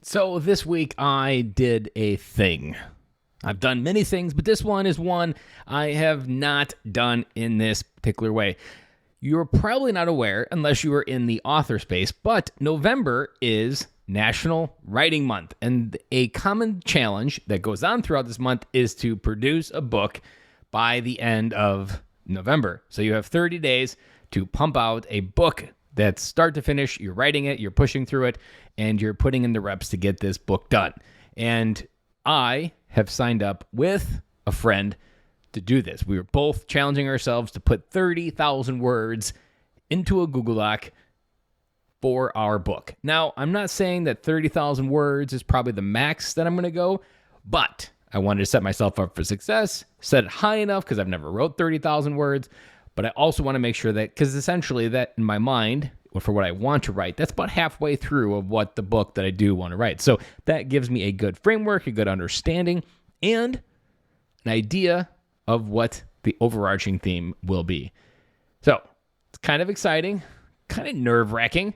So this week I did a thing. I've done many things, but this one is one I have not done in this particular way. You're probably not aware, unless you are in the author space, but November is National Writing Month. And a common challenge that goes on throughout this month is to produce a book by the end of November. So you have 30 days to pump out a book that's start to finish. You're writing it, you're pushing through it, and you're putting in the reps to get this book done. And I have signed up with a friend to do this. We were both challenging ourselves to put 30,000 words into a Google Doc for our book. Now, I'm not saying that 30,000 words is probably the max that I'm going to go, but I wanted to set myself up for success, set it high enough because I've never wrote 30,000 words, but I also want to make sure that, because essentially that in my mind, for what I want to write, that's about halfway through of what the book that I do want to write. So that gives me a good framework, a good understanding, and an idea of what the overarching theme will be. So it's kind of exciting, kind of nerve-wracking,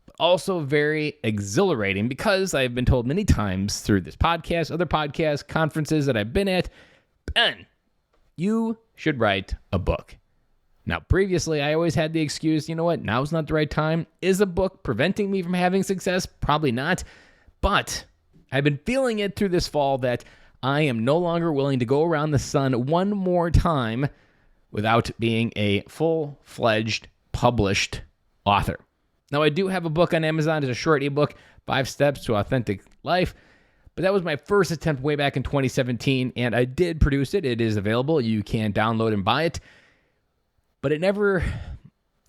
but also very exhilarating because I've been told many times through this podcast, other podcasts, conferences that I've been at, Ben, you should write a book. Now, previously, I always had the excuse, you know what, now's not the right time. Is a book preventing me from having success? Probably not. But I've been feeling it through this fall that I am no longer willing to go around the sun one more time without being a full-fledged, published author. Now, I do have a book on Amazon. It's a short ebook, 5 Steps to Authentic Life. But that was my first attempt way back in 2017, and I did produce it. It is available. You can download and buy it. But it never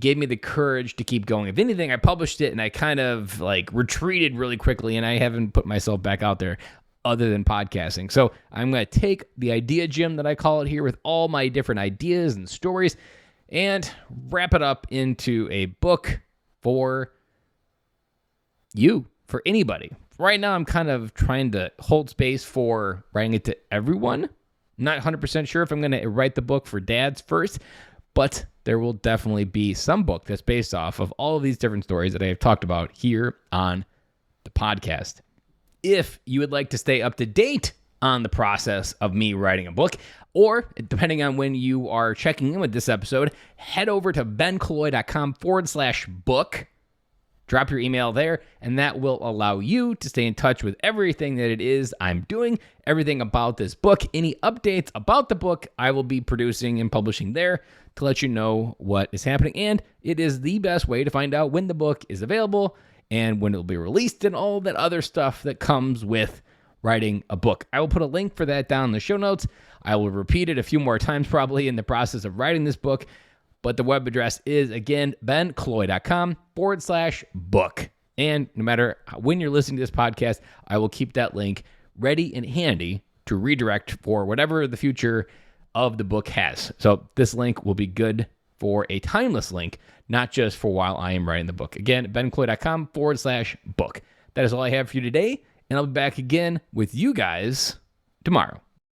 gave me the courage to keep going. If anything, I published it and I kind of retreated really quickly, and I haven't put myself back out there other than podcasting. So I'm going to take the idea gym that I call it here with all my different ideas and stories and wrap it up into a book for you, for anybody. Right now, I'm kind of trying to hold space for writing it to everyone. Not 100% sure if I'm going to write the book for dads first, but there will definitely be some book that's based off of all of these different stories that I have talked about here on the podcast. If you would like to stay up to date on the process of me writing a book, or depending on when you are checking in with this episode, head over to benkaloy.com/book. Drop your email there, and that will allow you to stay in touch with everything that it is I'm doing, everything about this book. Any updates about the book, I will be producing and publishing there to let you know what is happening. And it is the best way to find out when the book is available and when it will be released and all that other stuff that comes with writing a book. I will put a link for that down in the show notes. I will repeat it a few more times probably in the process of writing this book. But the web address is, again, benkaloy.com/book. And no matter when you're listening to this podcast, I will keep that link ready and handy to redirect for whatever the future of the book has. So this link will be good for a timeless link, not just for while I am writing the book. Again, benkaloy.com/book. That is all I have for you today, and I'll be back again with you guys tomorrow.